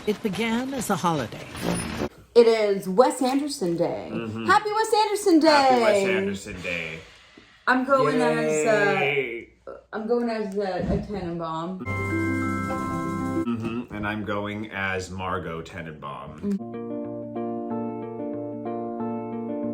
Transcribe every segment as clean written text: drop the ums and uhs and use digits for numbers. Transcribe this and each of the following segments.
It began as a holiday. It is Wes Anderson Day. Happy Wes Anderson Day. Happy Wes Anderson Day. I'm going Yay. as a Tenenbaum. And I'm going as Margot Tenenbaum.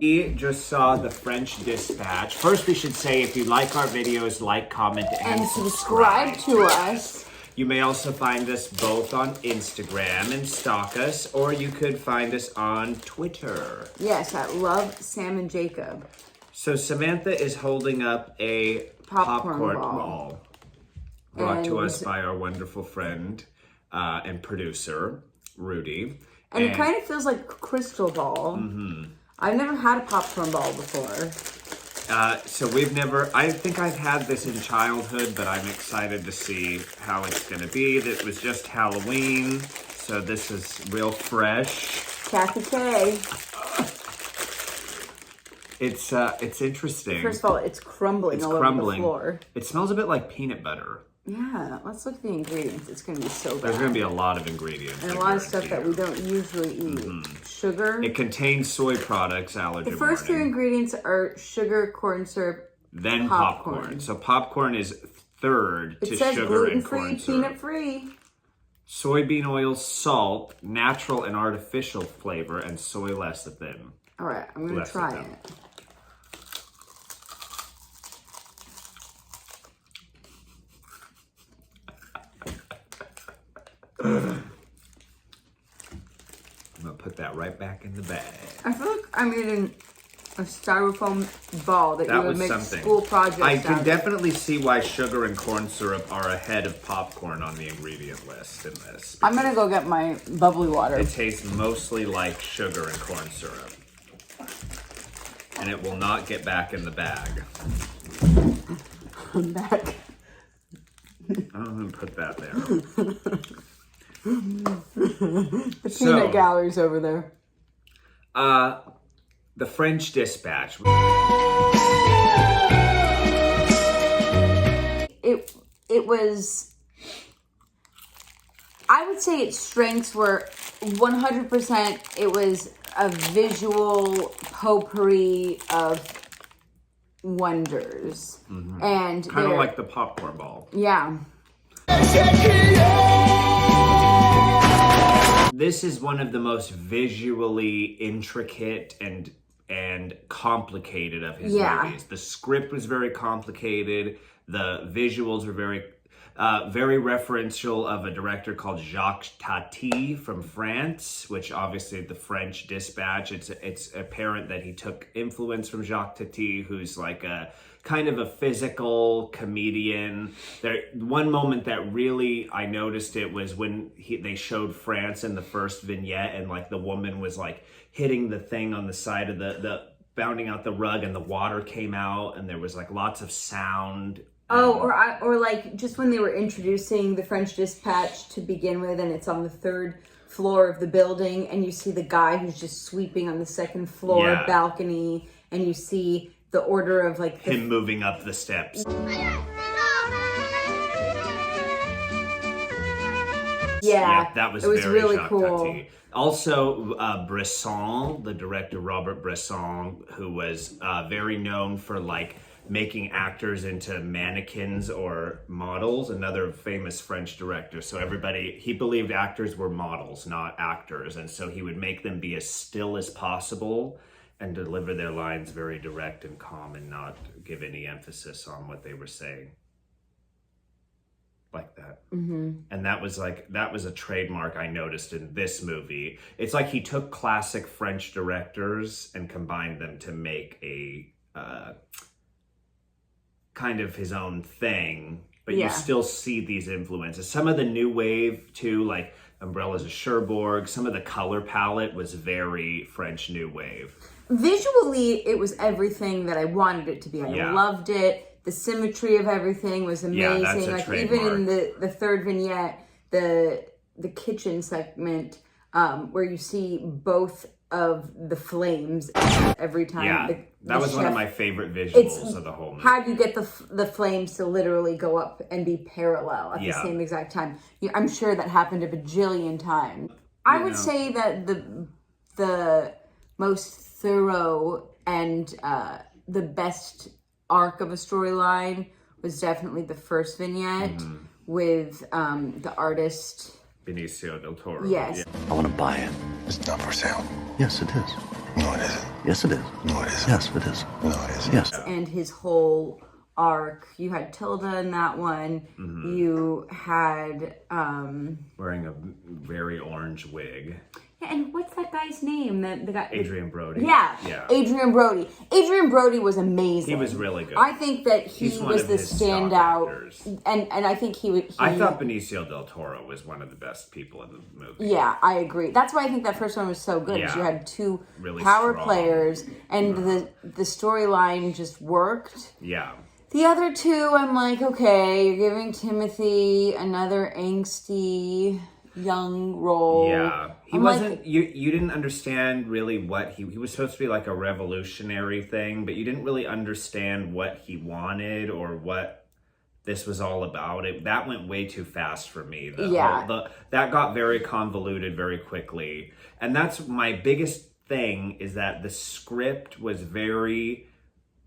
We just saw The French Dispatch. First, we should say if you like our videos, like, comment, and subscribe to us. You may also find us both on Instagram and stalk us, or you could find us on Twitter. Yes, at Love Sam and Jacob. So Samantha is holding up a popcorn ball brought to us by our wonderful friend and producer, Rudy. And it kind of feels like a crystal ball. I've never had a popcorn ball before. So I think I've had this in childhood, but I'm excited to see how it's going to be. It was just Halloween, so this is real fresh. Kathy K. It's interesting. First of all, it's crumbling all over the floor. It smells a bit like peanut butter. Yeah, let's look at the ingredients. It's going to be so bad. There's going to be a lot of ingredients. And a lot of stuff that we don't usually eat. Sugar. It contains soy products, allergen The first two ingredients are sugar, corn syrup, then popcorn. So popcorn is third to sugar and corn syrup. Peanut-free. Soybean oil, salt, natural and artificial flavor, and soy lecithin. All right, I'm going to try it. I'm gonna put that right back in the bag. I feel like I'm eating a styrofoam ball that you would make something. School projects. I can definitely see why sugar and corn syrup are ahead of popcorn on the ingredient list in this. I'm gonna go get my bubbly water. It tastes mostly like sugar and corn syrup. And it will not get back in the bag. I'm back. I'm gonna put that there. The peanut gallery's over there. The French Dispatch. It was, I would say its strengths were 100%, it was a visual potpourri of wonders. And kind of like the popcorn ball. Yeah. This is one of the most visually intricate and complicated of his movies. The script was very complicated. The visuals were very referential of a director called Jacques Tati from France, which obviously the French Dispatch. It's apparent that he took influence from Jacques Tati, who's like a kind of a physical comedian. One moment that really I noticed it was when they showed France in the first vignette, and like the woman was like hitting the thing on the side of the bounding out the rug, and the water came out, and there was like lots of sound. Or like just when they were introducing the French Dispatch to begin with, and it's on the third floor of the building, and you see the guy who's just sweeping on the second floor balcony, and you see the order of like him moving up the steps. Yeah, that was very really Jacques cool. Tati. Also, Bresson, the director Robert Bresson, who was very known for like making actors into mannequins or models, another famous French director. So he believed actors were models, not actors. And so he would make them be as still as possible and deliver their lines very direct and calm and not give any emphasis on what they were saying. Like that. And that was a trademark I noticed in this movie. It's like he took classic French directors and combined them to make a kind of his own thing, but you still see these influences. Some of the new wave too, like Umbrellas of Cherbourg, some of the color palette was very French new wave. Visually, it was everything that I wanted it to be. I loved it. The symmetry of everything was amazing. That's a like trademark. even in the third vignette, the kitchen segment, where you see both of the flames every time. Yeah, that was one of my favorite visuals of the whole movie. How do you get the flames to literally go up and be parallel at the same exact time? I'm sure that happened a bajillion times. I would say that the most thorough and the best arc of a storyline was definitely the first vignette with the artist Benicio del Toro. Yes. Yeah. I want to buy it. It's not for sale. Yes, it is. No, it isn't. Yes, it is. No, it isn't. Yes, it is. No, it isn't. Yes. And his whole arc. You had Tilda in that one. You had Wearing a very orange wig. and what's that guy's name? The guy Adrian Brody. Yeah. Adrian Brody. Adrian Brody was amazing. He was really good. I think that He's one was of the his star standout, actors. and I think he. I thought Benicio del Toro was one of the best people in the movie. Yeah, I agree. That's why I think that first one was so good. Because you had two Really power strong. players, and the storyline just worked. Yeah. The other two, I'm like, okay, you're giving Timothy another angsty young role. Yeah. He I'm wasn't, like, you didn't understand really what he was supposed to be like a revolutionary thing, but you didn't really understand what he wanted or what this was all about. That went way too fast for me. That got very convoluted very quickly. And that's my biggest thing, is that the script was very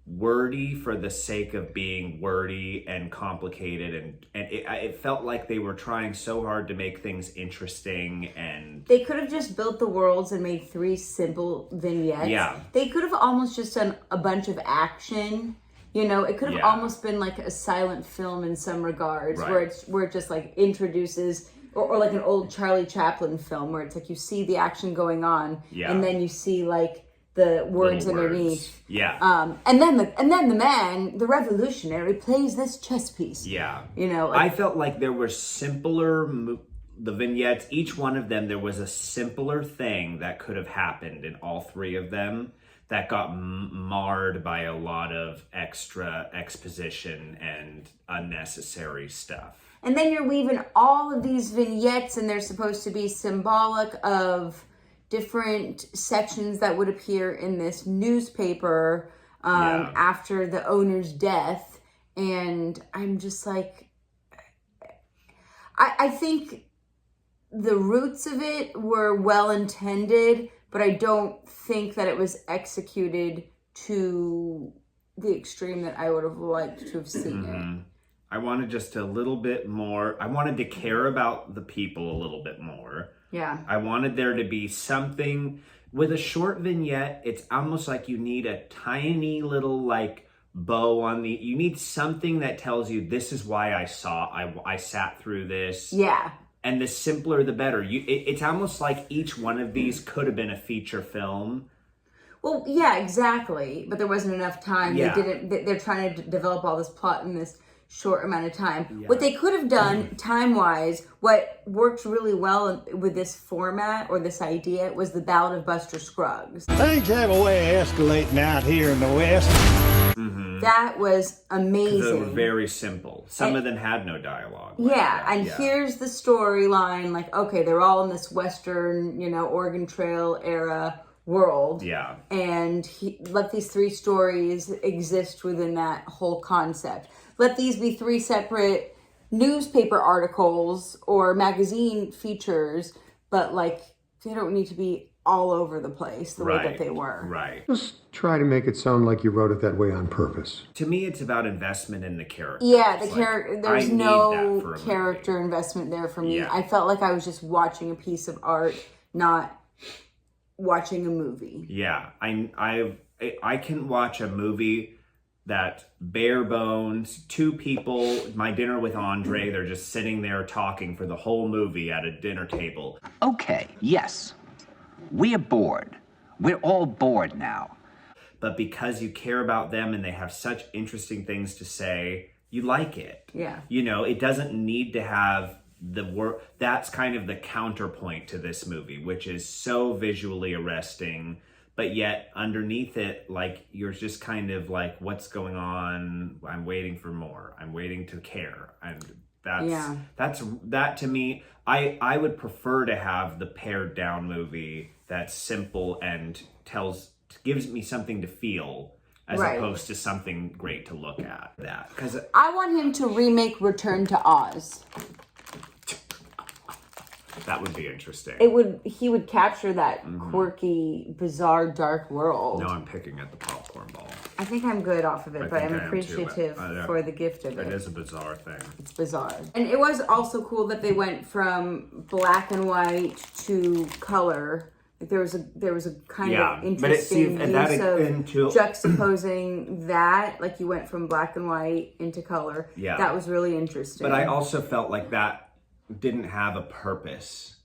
wordy for the sake of being wordy and complicated, and it felt like they were trying so hard to make things interesting, and they could have just built the worlds and made 3 simple vignettes. Yeah. They could have almost just done a bunch of action. You know, it could have almost been like a silent film in some regards, Right. where it just like introduces, or like an old Charlie Chaplin film where it's like you see the action going on, and then you see like the words little underneath. Yeah. And then the man, the revolutionary, plays this chess piece. Yeah. You know, I felt like there were simpler the vignettes, each one of them, there was a simpler thing that could have happened in all 3 of them that got marred by a lot of extra exposition and unnecessary stuff. And then you're weaving all of these vignettes, and they're supposed to be symbolic of different sections that would appear in this newspaper after the owner's death. And I'm just like, I think the roots of it were well intended, but I don't think that it was executed to the extreme that I would have liked to have seen it. I wanted just a little bit more. I wanted to care about the people a little bit more. Yeah. I wanted there to be something. With a short vignette, it's almost like you need a tiny little like bow on the, you need something that tells you this is why I sat through this. Yeah. And the simpler the better. It's almost like each one of these could have been a feature film. Well, yeah, exactly. But there wasn't enough time. Yeah. They're trying to develop all this plot in this short amount of time. What they could have done time-wise, what worked really well with this format or this idea was the Ballad of Buster Scruggs. Things have a way of escalating out here in the West. That was amazing. They were very simple. Some of them had no dialogue. Here's the storyline. Like, okay, they're all in this Western, Oregon Trail era world. Yeah. And let these 3 stories exist within that whole concept. Let these be 3 separate newspaper articles or magazine features, but like they don't need to be all over the place the way that they were. Right. Just try to make it sound like you wrote it that way on purpose. To me, it's about investment in the character. Yeah, the character. There's no character movie. investment there for me. Yeah. I felt like I was just watching a piece of art, not watching a movie. Yeah, I can watch a movie that bare bones, 2 people, my dinner with Andre, they're just sitting there talking for the whole movie at a dinner table. Okay, yes. We're bored. We're all bored now. But because you care about them and they have such interesting things to say, you like it. Yeah. It doesn't need to have the work. That's kind of the counterpoint to this movie, which is so visually arresting, but yet underneath it, like, you're just kind of like, what's going on? I'm waiting for more. I'm waiting to care. And that to me, I would prefer to have the pared down movie that's simple and gives me something to feel, as opposed to something great to look at. Because I want him to remake Return to Oz. That would be interesting. He would capture that quirky, bizarre, dark world. Now I'm picking at the popcorn ball. I think I'm good off of it, but I'm think I am too, appreciative for the gift of it. It is a bizarre thing. It's bizarre. And it was also cool that they went from black and white to color. Like there was a kind of interesting use of juxtaposing that. Like you went from black and white into color. Yeah. That was really interesting. But I also felt like that didn't have a purpose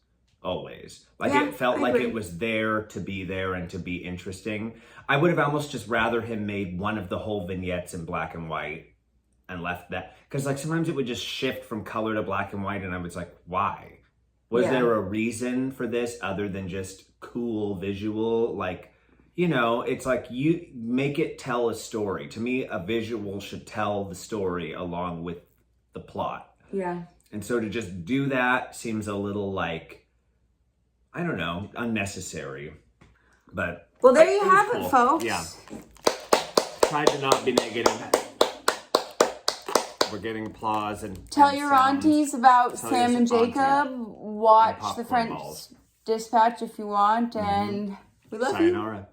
always. Like it felt like it was there to be there and to be interesting. I would have almost just rather him made one of the whole vignettes in black and white and left that. Because like sometimes it would just shift from color to black and white and I was like, why? Was there a reason for this other than just cool visual? Like, you know, it's like you make it tell a story. To me, a visual should tell the story along with the plot. Yeah. And so to just do that seems a little like, I don't know, unnecessary. But well, there you have it, folks. Yeah. Tried to not be negative. We're getting applause and tell your aunties about Sam and Jacob. Watch the French Dispatch if you want, and we love you. Sayonara.